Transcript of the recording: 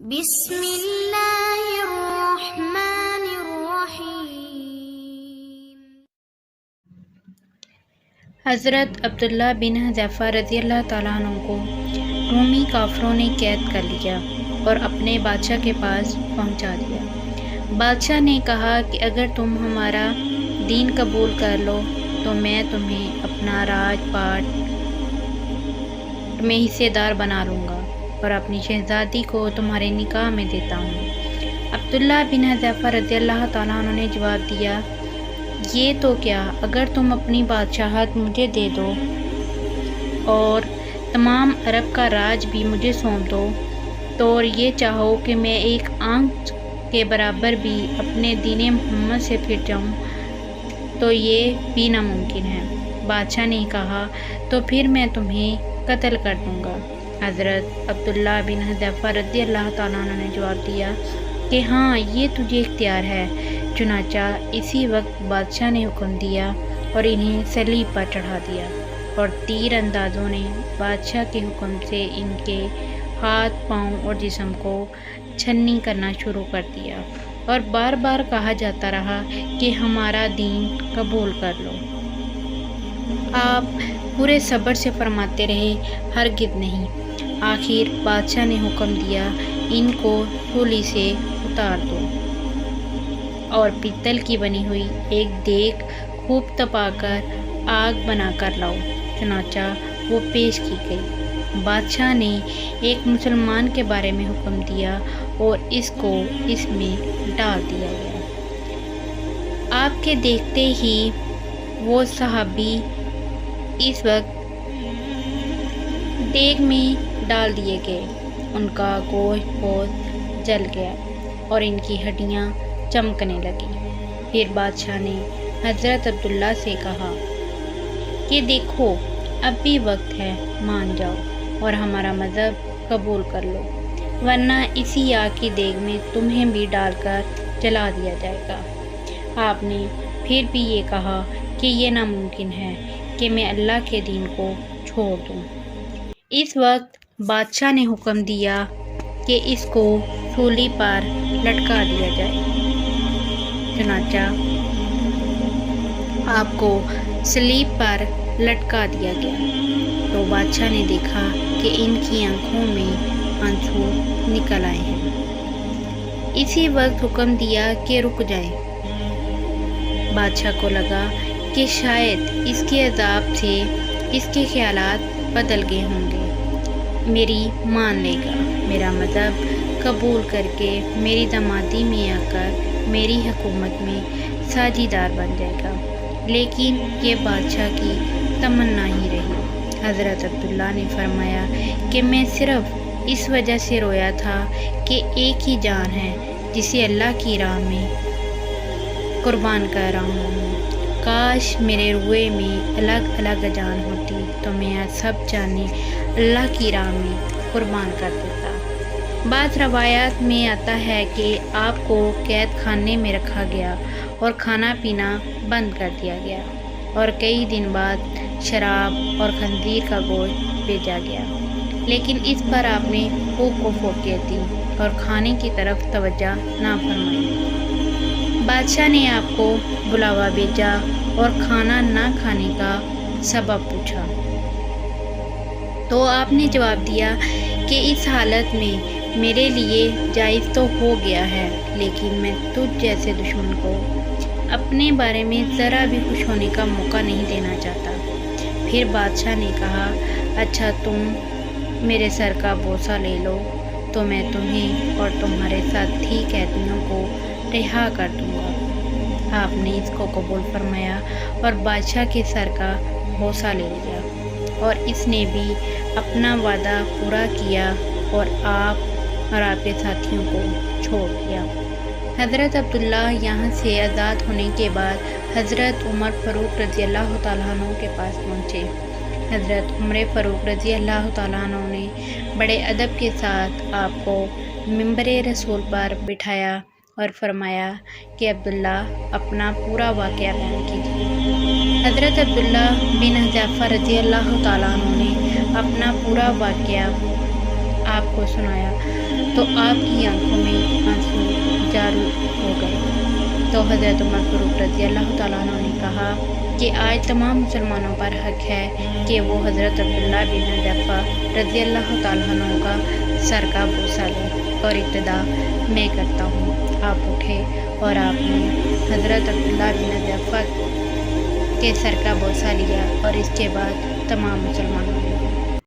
بسم اللہ الرحمن الرحیم۔ حضرت عبداللہ بن حذیفہ رضی اللہ تعالیٰ عنہ کو رومی کافروں نے قید کر لیا اور اپنے بادشاہ کے پاس پہنچا دیا۔ بادشاہ نے کہا کہ اگر تم ہمارا دین قبول کر لو تو میں تمہیں اپنا راج پاٹ میں حصے دار بنا لوں گا اور اپنی شہزادی کو تمہارے نکاح میں دیتا ہوں۔ عبداللہ بن حذیفہ رضی اللہ تعالیٰ عنہ نے جواب دیا، یہ تو کیا، اگر تم اپنی بادشاہت مجھے دے دو اور تمام عرب کا راج بھی مجھے سونپ دو تو اور یہ چاہو کہ میں ایک آنکھ کے برابر بھی اپنے دین محمد سے پھر جاؤں تو یہ بھی ناممکن ہے۔ بادشاہ نے کہا تو پھر میں تمہیں قتل کر دوں گا۔ حضرت عبداللہ بن حذیفہ رضی اللہ تعالیٰ عنہ نے جواب دیا کہ ہاں، یہ تجھے اختیار ہے۔ چنانچہ اسی وقت بادشاہ نے حکم دیا اور انہیں صلیب پر چڑھا دیا، اور تیر اندازوں نے بادشاہ کے حکم سے ان کے ہاتھ، پاؤں اور جسم کو چھنی کرنا شروع کر دیا، اور بار بار کہا جاتا رہا کہ ہمارا دین قبول کر لو۔ آپ پورے صبر سے فرماتے رہے، ہرگز نہیں۔ آخر بادشاہ نے حکم دیا، ان کو سولی سے اتار دو اور پیتل کی بنی ہوئی ایک دیگ خوب تپا کر آگ بنا کر لاؤ۔ چنانچہ وہ پیش کی گئی۔ بادشاہ نے ایک مسلمان کے بارے میں حکم دیا اور اس کو اس میں ڈال دیا گیا۔ آپ کے دیکھتے ہی وہ صحابی اس وقت دیگ میں ڈال دیے گئے، ان کا گوشت بہت جل گیا اور ان کی ہڈیاں چمکنے لگیں۔ پھر بادشاہ نے حضرت عبداللہ سے کہا کہ دیکھو، اب بھی وقت ہے، مان جاؤ اور ہمارا مذہب قبول کر لو، ورنہ اسی آگ کی دیگ میں تمہیں بھی ڈال کر جلا دیا جائے گا۔ آپ نے پھر بھی یہ کہا کہ یہ ناممکن ہے کہ میں اللہ کے دین کو چھوڑ دوں۔ اس وقت بادشاہ نے حکم دیا کہ اس کو سولی پر لٹکا دیا جائے۔ چنانچہ آپ کو صلیب پر لٹکا دیا گیا تو بادشاہ نے دیکھا کہ ان کی آنکھوں میں آنسو نکل آئے ہیں۔ اسی وقت حکم دیا کہ رک جائیں۔ بادشاہ کو لگا کہ شاید اس کے عذاب سے اس کے خیالات بدل گئے ہوں گے، میری مان لے گا، میرا مذہب قبول کر کے میری دامادی میں آ کر میری حکومت میں ساجیدار بن جائے گا۔ لیکن یہ بادشاہ کی تمنا ہی رہی۔ حضرت عبداللہ نے فرمایا کہ میں صرف اس وجہ سے رویا تھا کہ ایک ہی جان ہے جسے اللہ کی راہ میں قربان کر رہا ہوں۔ کاش میرے روئے میں الگ الگ جان ہوتی تو میں سب جانیں اللہ کی راہ میں قربان کر دیتا۔ بعض روایات میں آتا ہے کہ آپ کو قید خانے میں رکھا گیا اور کھانا پینا بند کر دیا گیا، اور کئی دن بعد شراب اور خنزیر کا گوشت بھیجا گیا، لیکن اس پر آپ نے پھونک کو پھوکیت دی اور کھانے کی طرف توجہ نہ فرمائی۔ بادشاہ نے آپ کو بلاوا بھیجا اور کھانا نہ کھانے کا سبب پوچھا تو آپ نے جواب دیا کہ اس حالت میں میرے لیے جائز تو ہو گیا ہے، لیکن میں تجھ جیسے دشمن کو اپنے بارے میں ذرا بھی خوش ہونے کا موقع نہیں دینا چاہتا۔ پھر بادشاہ نے کہا، اچھا، تم میرے سر کا بوسہ لے لو تو میں تمہیں اور تمہارے ساتھی قیدیوں کو رہا کر دوں گا۔ آپ نے اس کو قبول فرمایا اور بادشاہ کے سر کا بوسہ لے لیا، اور اس نے بھی اپنا وعدہ پورا کیا اور آپ اور آپ کے ساتھیوں کو چھوڑ دیا۔ حضرت عبداللہ یہاں سے آزاد ہونے کے بعد حضرت عمر فاروق رضی اللہ تعالیٰ عنہ کے پاس پہنچے۔ حضرت عمر فاروق رضی اللہ تعالیٰ عنہ نے بڑے ادب کے ساتھ آپ کو ممبر رسول پر بٹھایا اور فرمایا کہ عبداللہ، اپنا پورا واقعہ بیان کیجیے۔ حضرت عبداللہ بن حذیفہ رضی اللہ تعالیٰ عنہ نے اپنا پورا واقعہ آپ کو سنایا تو آپ کی آنکھوں میں آنسو جاری ہو گئے۔ تو حضرت عمر فاروق رضی اللہ تعالیٰ عنہ نے کہا کہ آج تمام مسلمانوں پر حق ہے کہ وہ حضرت عبداللہ بن حذیفہ رضی اللہ تعالیٰ عنہ کا سر کا بوسہ لیں اور اقتدا میں کرتا ہوں۔ آپ اٹھے اور آپ نے حضرت عبداللہ بن حذیفہ کے سر کا بوسہ لیا اور اس کے بعد تمام مسلمانوں نے